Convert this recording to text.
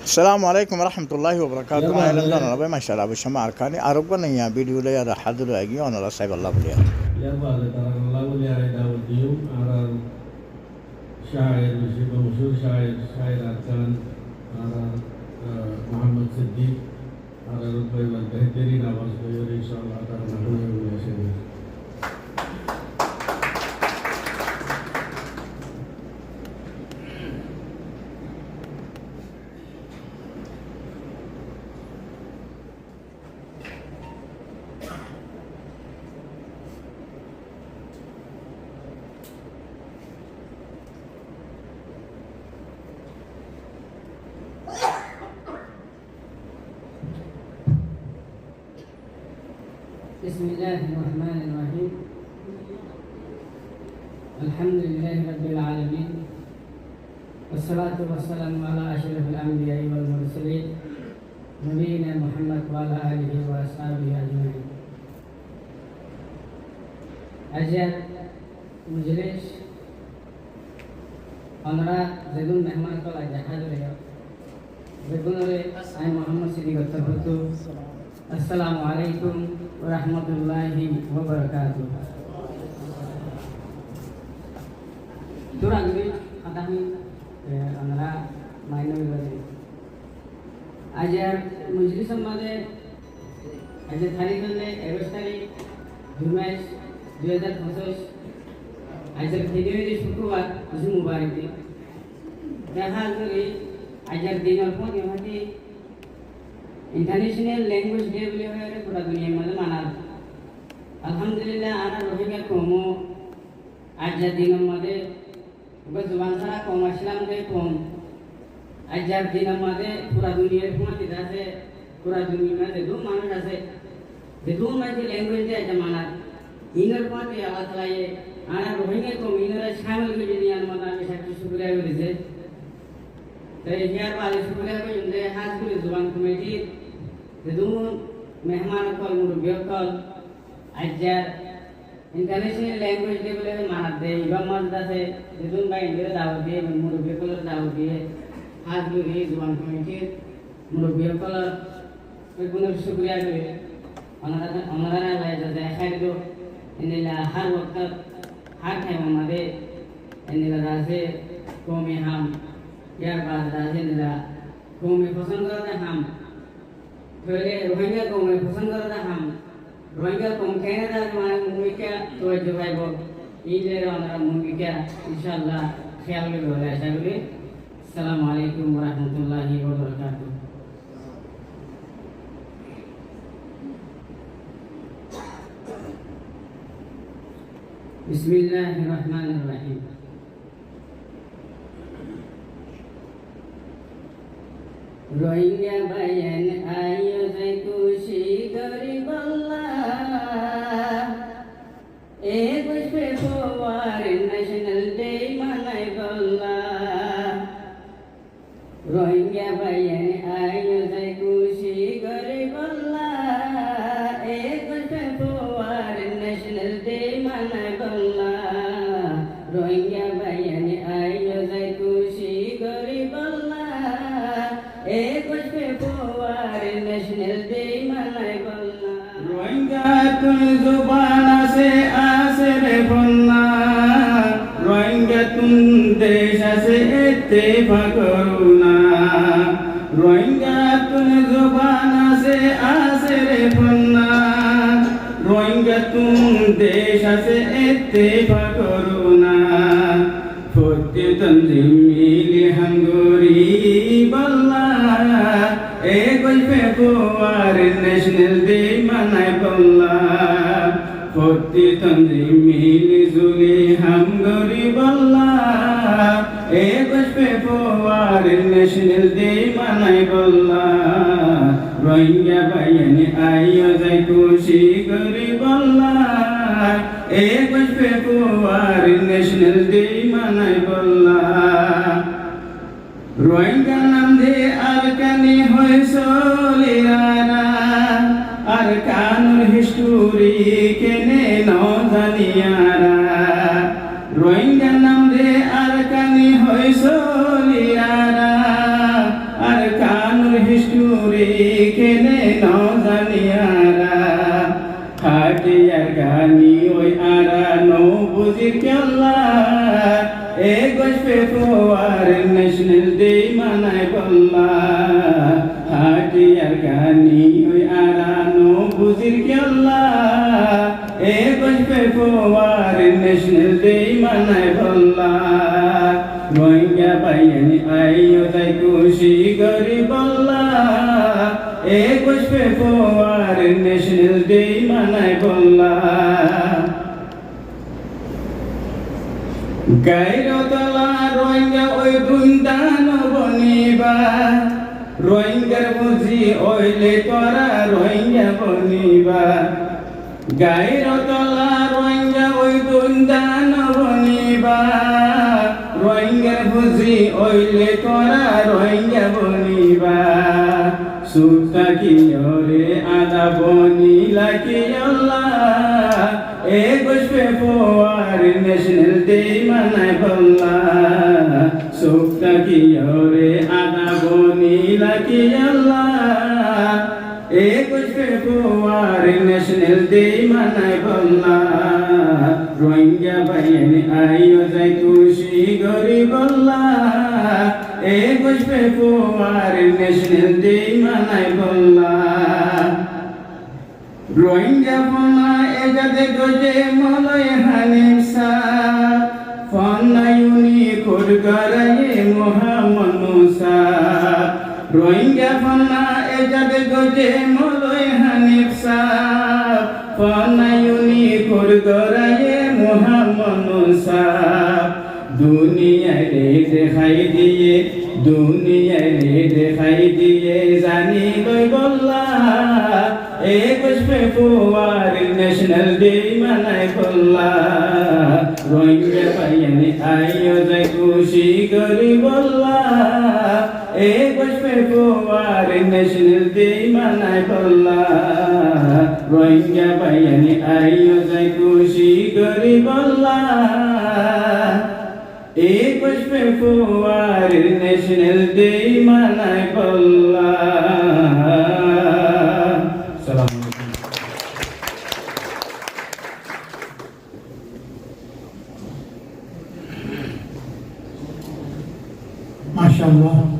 السلام عليكم ورحمة الله وبركاته. أهلا وسهلا بكم ما شاء الله بالشماعة أركاني أرجونا يا فيديو لي هذا حد له أجي وأنا لا سايب الله بليه. يا بعد ترى الله ولي على داود اليوم على شاعر مشهور شاعر أركان على محمد صديق على ربي والبهترين آواز بيور إن شاء الله تعالى نحن ويا شيخ. بسم الله الرحمن الرحيم. الحمد لله رب العالمين، والصلاة والسلام على أشرف الأنبياء والمرسلين نبينا محمد وعلى آله وأصحابه أجمعين. أجل مجلس আমরা যেগুন মেহমান কলা জাহাজ রে বেগুনরে আই মোহাম্মদ সিদ্দিক তফতু আসসালামু আলাইকুম ওয়া রাহমাতুল্লাহি ওয়া বারাকাতুহু। দুরাগি আদামি আমরা মাইনর বাজে আজ মজলিস আমাদের আজ তারিখ হলে 11 তারিখ 2 মাস 2025। আজকের ভিডিওটি শুক্রবার খুশি মুবারক দিন দেখা করি আজকের দিনের পর যেমনি ইন্টারন্যাশনাল ল্যাঙ্গুয়েজ ডে বলে হয় পুরো দুনিয়ার মধ্যে মানা। আলহামদুলিল্লাহ আনা রোহিঙ্গা কম আজকের দিনের মধ্যে জবান ছাড়া কম আসলাম যে কম আজকের দিনের মধ্যে পুরো দুনিয়ার মধ্যে আছে পুরো দুনিয়ার মধ্যে দু মানুষ আছে যে দু মানুষের ল্যাঙ্গুয়েজ ডে আছে মানা ইনের পথে আল্লাহ তাআলা আনা রোহিঙ্গা কম ইনরা শামিল করে দিয়ার মধ্যে আমি সাথে শুকরিয়া করেছে। তাই হিয়ার বালে শুকরিয়া করে যে হাজ করে জবান কমিটি যে দু মেহমান কল মুরব্বী কল আজজার ইন্টারন্যাশনাল ল্যাঙ্গুয়েজ ডে বলে মানাত দেয় ইমাম মাসুদ আছে যে দুন ভাই ইন্দিরা দাওয়াত দিয়ে মুরব্বী কল দাওয়াত দিয়ে হাজ করে জবান কমিটি মুরব্বী কল বেগুনের শুকরিয়া করে ওনারা লাইজা যায় খাইরো ইন্দিলা হর ওয়াক্ত हर टाइम हमारे निराशे कौमी हम यार बात राशे निरा कौमी पसंद करते हम पहले रोहिंग्या कौमी पसंद करते हम रोहिंग्या कौम कहने था हमारे मूवी क्या तो जो भाई वो ईद ले रहा हमारा मूवी क्या इंशाल्लाह ख्याल में बोला ऐसा बोले। अस्सलाम वालेकुम व रहमतुल्लाहि व बरकातुहू। बिस्मिल्लाहिर्रहमानिर्रहीम। रोहिंग्या बयान आयो से खुशी गरीब अल्लाह ए पुष्प फवार नेशनल डे मनाई अल्लाह। रोहिंग्या बयान आयो से खुशी गरीब अल्लाह ए पुष्प फवार नेशनल डे मनाई रोहिंग्या बयान आयो से खुशी गरीब अल्लाह ए पुष्प फवार नेशनल डे मनाई रोहिंग्या तुम जुबान से आसरे फन्ना रोहिंग्या तुम देश से इत्तेफाक करुना रोहिंग्या तुम जुबान से आसरे फन्ना रोहिंग्या तुम देश से इत्तेफाक करुना फुर्ती तंजीम मिली हंगोरी बल्ला एक फेब्रुआर नेशनल डे मनाई बल्ला फुर्ती तंजीम मिली जुली हंगोरी बल्ला एक फेब्रुआर नेशनल डे मनाई बल्ला रोहिंग्या बयान आयो जाय खुशी करी बल्ला एक फेब्रुआर नेशनल डे मनाई बल्ला रोहिंग्या नाम दे आरकानी होय सोलिराना आरकानुर हिस्टोरी केने न जानियारा रोहिंग्या नाम दे आरकानी होय सोलिराना आरकान দুষ্টুরি কেনে ন জানিয়ারা হাটিয়ার গানি ওই আরা নৌ বুঝির কেল্লা এ গোষ্পে ফোয়ার ন্যাশনাল ডে মানায় বল্লা হাটিয়ার গানি ওই আরা নৌ বুঝির কেল্লা এ গোষ্পে ফোয়ার ন্যাশনাল ডে মানায় বল্লা রোহিঙ্গা বাইয়ানি আইও তাই খুশি করি বল্লা এ গোষ্পে ফোয়ার ন্যাশনাল ডে মানায় বল্লা গাইরতলা রোহিঙ্গা ওই বৃন্দান বনিবা রোহিঙ্গার বুঝি ওইলে তোরা রোহিঙ্গা বনিবা গাইরতলা রোহিঙ্গা ওই বৃন্দান বনিবা রোহিঙ্গার বুঝি ওইলে তোরা রোহিঙ্গা বনিবা সুতা কি ওরে আদা বনিলা কি আল্লাহ এ গোষ্পে ফোয়ার ন্যাশনাল ডে মানায় বল্লা সুতা কি ওরে আদা বনিলা কি আল্লাহ এ গোষ্পে ফোয়ার ন্যাশনাল ডে মানায় বল্লা রোহিঙ্গা বাইয়ানি আইও যাই খুশি গরি বল্লা এ গোষ্পে ফোয়ার ন্যাশনাল ডে মানায় বল্লা রোহিঙ্গা ফোনা এজাদে গজে মলয় হানিসা ফোনা ইউনি কুরগরায়ে মোহাম্মনুসা রোহিঙ্গা ফোনা এজাদে গজে মলয় হানিসা ফোনা ইউনি কুরগরায়ে মোহাম্মনুসা দুনিয়ায় দেখাই দিয়ে দুনিয়ায় দেখাই দিয়ে জানি লই বল্লা এ গোষ্পে ফোয়ার ন্যাশনাল ডে মানায় বল্লা রোহিঙ্গা বাইয়ানি আইও যাই খুশি করি বল্লা এ গোষ্পে ফোয়ার ন্যাশনাল ডে মানায় বল্লা রোহিঙ্গা বাইয়ানি আইও যাই খুশি করি বল্লা এ গোষ্পে ফোয়ার ন্যাশনাল ডে মানায় বল্লা মাশাআল্লাহ।